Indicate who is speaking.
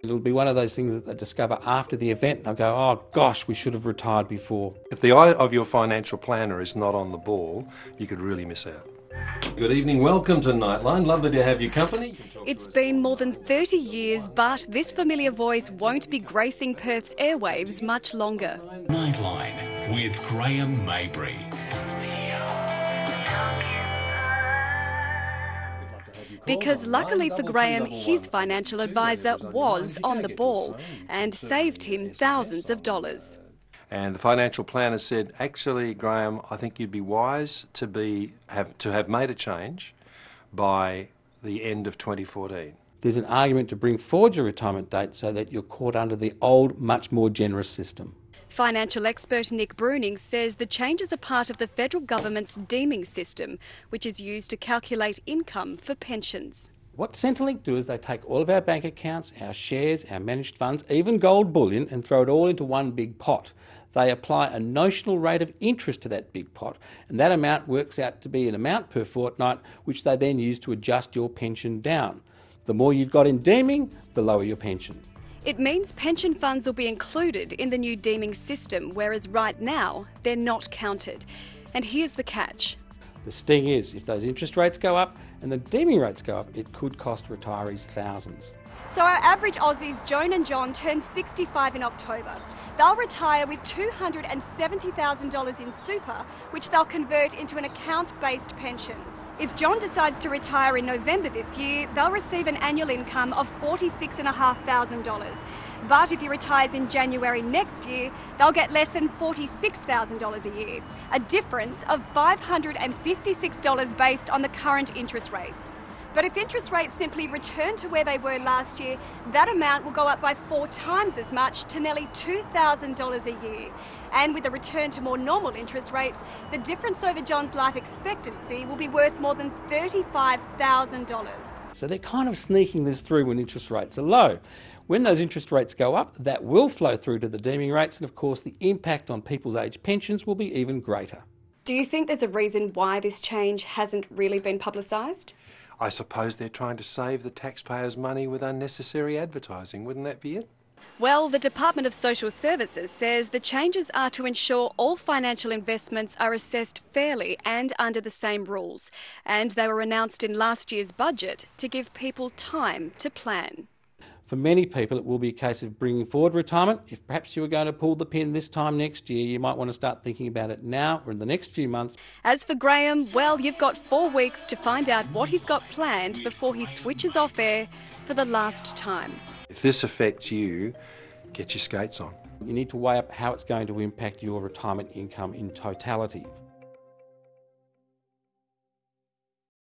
Speaker 1: It'll be one of those things that they discover after the event. They'll go, oh gosh, we should have retired before.
Speaker 2: If the eye of your financial planner is not on the ball, you could really miss out. Good evening, welcome to Nightline. Lovely to have your company.
Speaker 3: It's been more than 30 years, but this familiar voice won't be gracing Perth's airwaves much longer.
Speaker 4: Nightline with Graham Mabry.
Speaker 3: Because luckily for Graham, his financial advisor was on the ball and saved him thousands of dollars.
Speaker 2: And the financial planner said, actually, Graham, I think you'd be wise to have made a change by the end of 2014.
Speaker 1: There's an argument to bring forward your retirement date so that you're caught under the old, much more generous system.
Speaker 3: Financial expert Nick Bruning says the changes are part of the federal government's deeming system, which is used to calculate income for pensions.
Speaker 1: What Centrelink do is they take all of our bank accounts, our shares, our managed funds, even gold bullion, and throw it all into one big pot. They apply a notional rate of interest to that big pot, and that amount works out to be an amount per fortnight, which they then use to adjust your pension down. The more you've got in deeming, the lower your pension.
Speaker 3: It means pension funds will be included in the new deeming system, whereas right now they're not counted. And here's the catch.
Speaker 1: The sting is, if those interest rates go up and the deeming rates go up, it could cost retirees thousands.
Speaker 3: So our average Aussies, Joan and John, turn 65 in October. They'll retire with $270,000 in super, which they'll convert into an account-based pension. If John decides to retire in November this year, they'll receive an annual income of $46,500. But if he retires in January next year, they'll get less than $46,000 a year, a difference of $556 based on the current interest rates. But if interest rates simply return to where they were last year, that amount will go up by 4 times as much to nearly $2,000 a year. And with a return to more normal interest rates, the difference over John's life expectancy will be worth more than $35,000.
Speaker 1: So they're kind of sneaking this through when interest rates are low. When those interest rates go up, that will flow through to the deeming rates, and of course the impact on people's age pensions will be even greater.
Speaker 3: Do you think there's a reason why this change hasn't really been publicised?
Speaker 2: I suppose they're trying to save the taxpayers' money with unnecessary advertising. Wouldn't that be it?
Speaker 3: Well, the Department of Social Services says the changes are to ensure all financial investments are assessed fairly and under the same rules. And they were announced in last year's budget to give people time to plan.
Speaker 1: For many people, it will be a case of bringing forward retirement. If perhaps you were going to pull the pin this time next year, you might want to start thinking about it now or in the next few months.
Speaker 3: As for Graham, well, you've got 4 weeks to find out what he's got planned before he switches off air for the last time.
Speaker 2: If this affects you, get your skates on.
Speaker 1: You need to weigh up how it's going to impact your retirement income in totality.